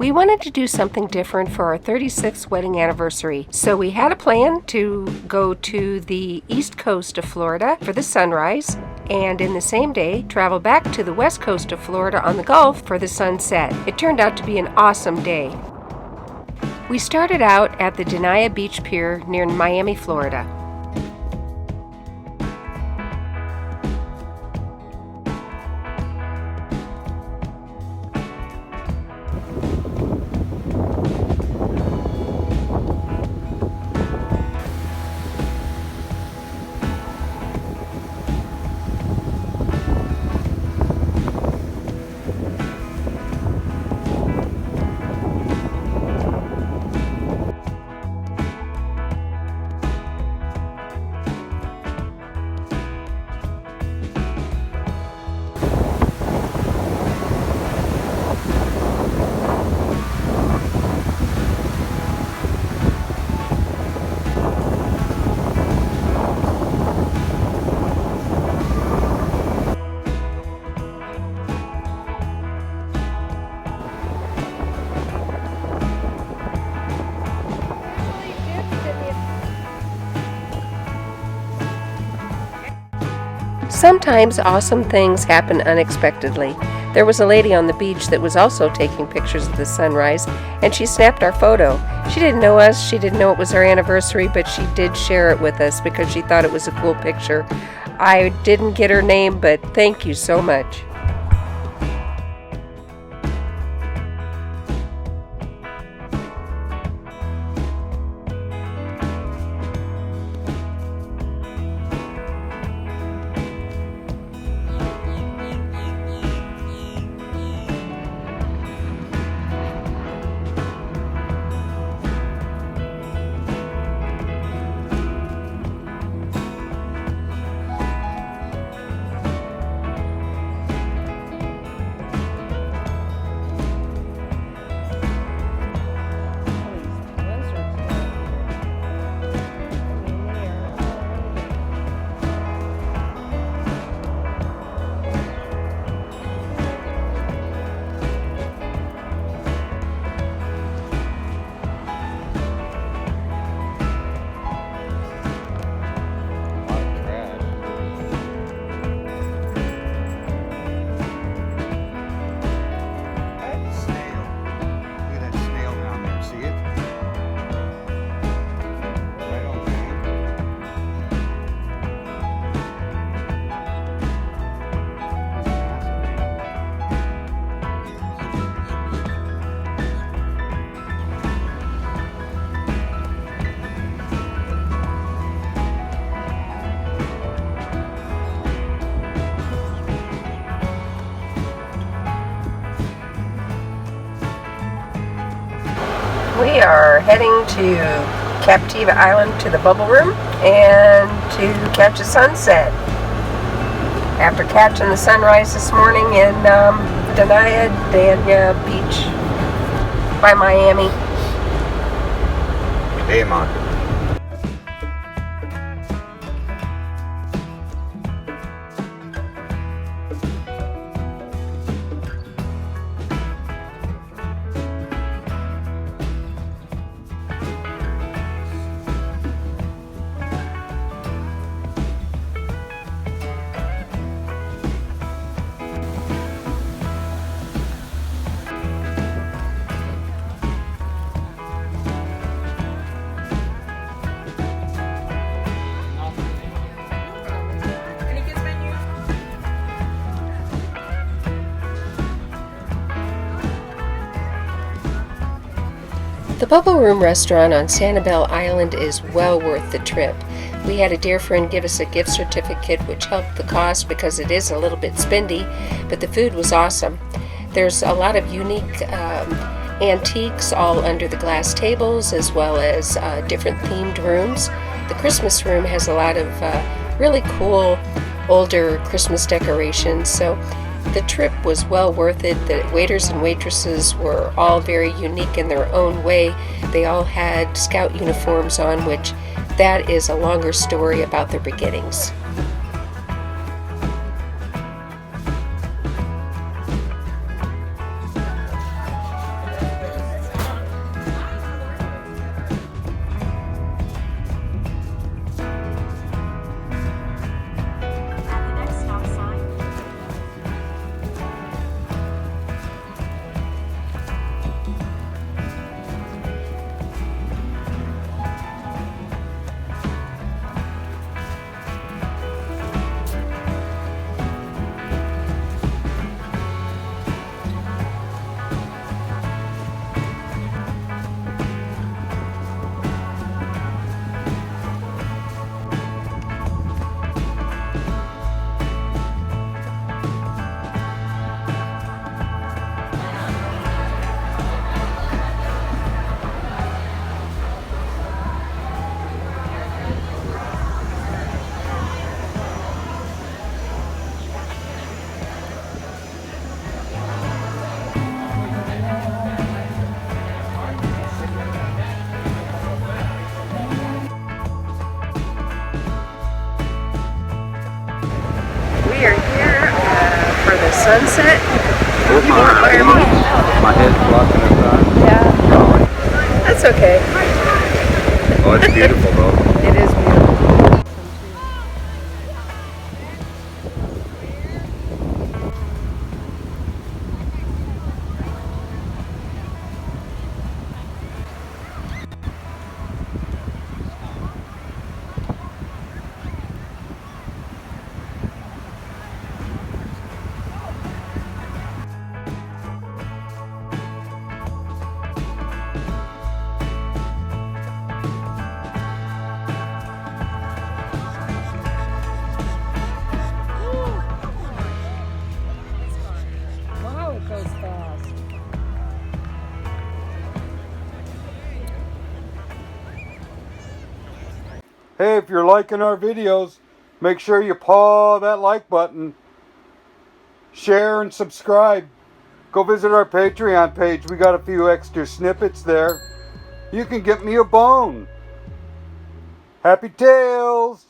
We wanted to do something different for our 36th wedding anniversary, so we had a plan to go to the east coast of Florida for the sunrise, and in the same day, travel back to the west coast of Florida on the Gulf for the sunset. It turned out to be an awesome day. We started out at the Dania Beach Pier near Miami, Florida. Sometimes awesome things happen unexpectedly. There was a lady on the beach that was also taking pictures of the sunrise, and she snapped our photo. She didn't know us, she didn't know it was our anniversary, but she did share it with us because she thought it was a cool picture. I didn't get her name, but thank you so much. We are heading to Captiva Island to the Bubble Room and to catch a sunset. After catching the sunrise this morning in Dania Beach by Miami. Hey, man. The Bubble Room restaurant on Sanibel Island is well worth the trip. We had a dear friend give us a gift certificate which helped the cost because it is a little bit spendy, but the food was awesome. There's a lot of unique antiques all under the glass tables, as well as different themed rooms. The Christmas room has a lot of really cool older Christmas decorations, so the trip was well worth it. The waiters and waitresses were all very unique in their own way. They all had scout uniforms on, which that is a longer story about their beginnings. the sunset. Oh, my head's blocking the sun. Yeah. Golly. That's okay. Oh, it's beautiful though. It is beautiful. Wow, it goes fast. Hey, if you're liking our videos, make sure you paw that like button, share and subscribe. Go visit our Patreon page. We got a few extra snippets there. You can get me a bone. Happy tales!